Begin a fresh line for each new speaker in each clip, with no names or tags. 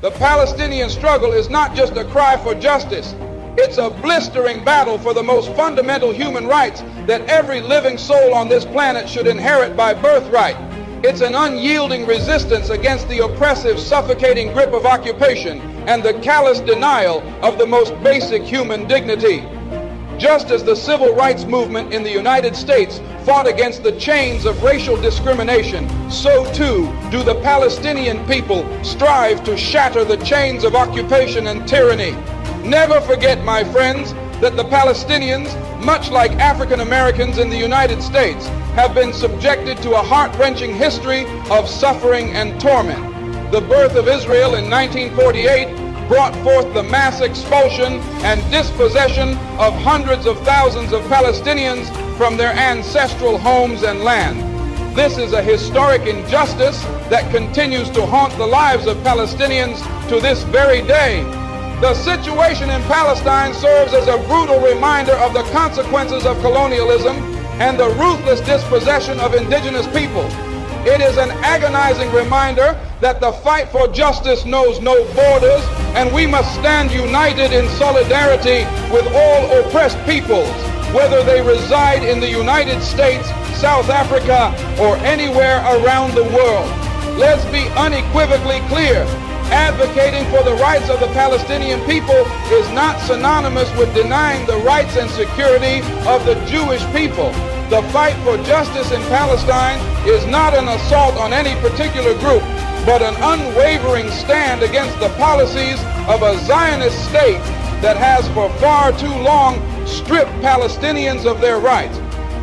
The Palestinian struggle is not just a cry for justice. It's a blistering battle for the most fundamental human rights that every living soul on this planet should inherit by birthright. It's an unyielding resistance against the oppressive, suffocating grip of occupation and the callous denial of the most basic human dignity. Just as the civil rights movement in the United States fought against the chains of racial discrimination, so too do the Palestinian people strive to shatter the chains of occupation and tyranny. Never forget, my friends, that the Palestinians, much like African Americans in the United States, have been subjected to a heart-wrenching history of suffering and torment. The birth of Israel in 1948 brought forth the mass expulsion and dispossession of hundreds of thousands of Palestinians from their ancestral homes and land. This is a historic injustice that continues to haunt the lives of Palestinians to this very day. The situation in Palestine serves as a brutal reminder of the consequences of colonialism and the ruthless dispossession of indigenous people. It is an agonizing reminder that the fight for justice knows no borders, and we must stand united in solidarity with all oppressed peoples, whether they reside in the United States, South Africa, or anywhere around the world. Let's be unequivocally clear. Advocating for the rights of the Palestinian people is not synonymous with denying the rights and security of the Jewish people. The fight for justice in Palestine is not an assault on any particular group, but an unwavering stand against the policies of a Zionist state that has for far too long stripped Palestinians of their rights.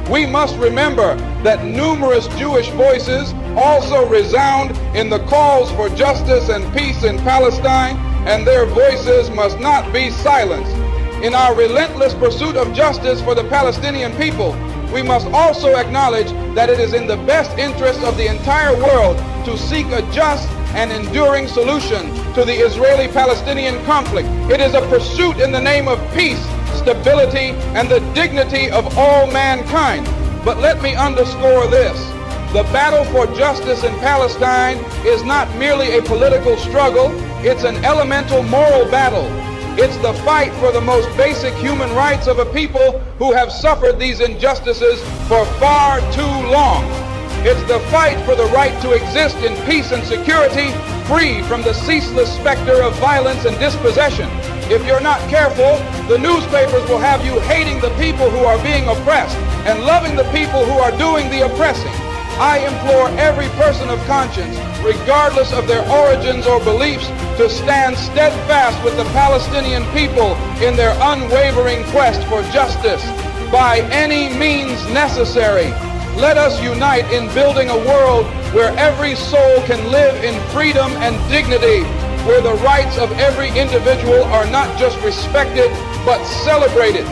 We must remember that numerous Jewish voices also resound in the calls for justice and peace in Palestine, and their voices must not be silenced. In our relentless pursuit of justice for the Palestinian people, we must also acknowledge that it is in the best interest of the entire world to seek a just and enduring solution to the Israeli-Palestinian conflict. It is a pursuit in the name of peace, stability, and the dignity of all mankind. But let me underscore this. The battle for justice in Palestine is not merely a political struggle, it's an elemental moral battle. It's the fight for the most basic human rights of a people who have suffered these injustices for far too long. It's the fight for the right to exist in peace and security, free from the ceaseless specter of violence and dispossession. If you're not careful, the newspapers will have you hating the people who are being oppressed and loving the people who are doing the oppressing. I implore every person of conscience, regardless of their origins or beliefs, to stand steadfast with the Palestinian people in their unwavering quest for justice by any means necessary. Let us unite in building a world where every soul can live in freedom and dignity, where the rights of every individual are not just respected, but celebrated.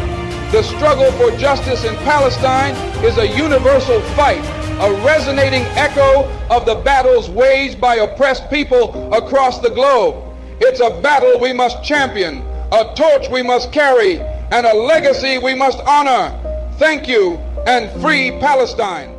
The struggle for justice in Palestine is a universal fight, a resonating echo of the battles waged by oppressed people across the globe. It's a battle we must champion, a torch we must carry, and a legacy we must honor. Thank you, and free Palestine.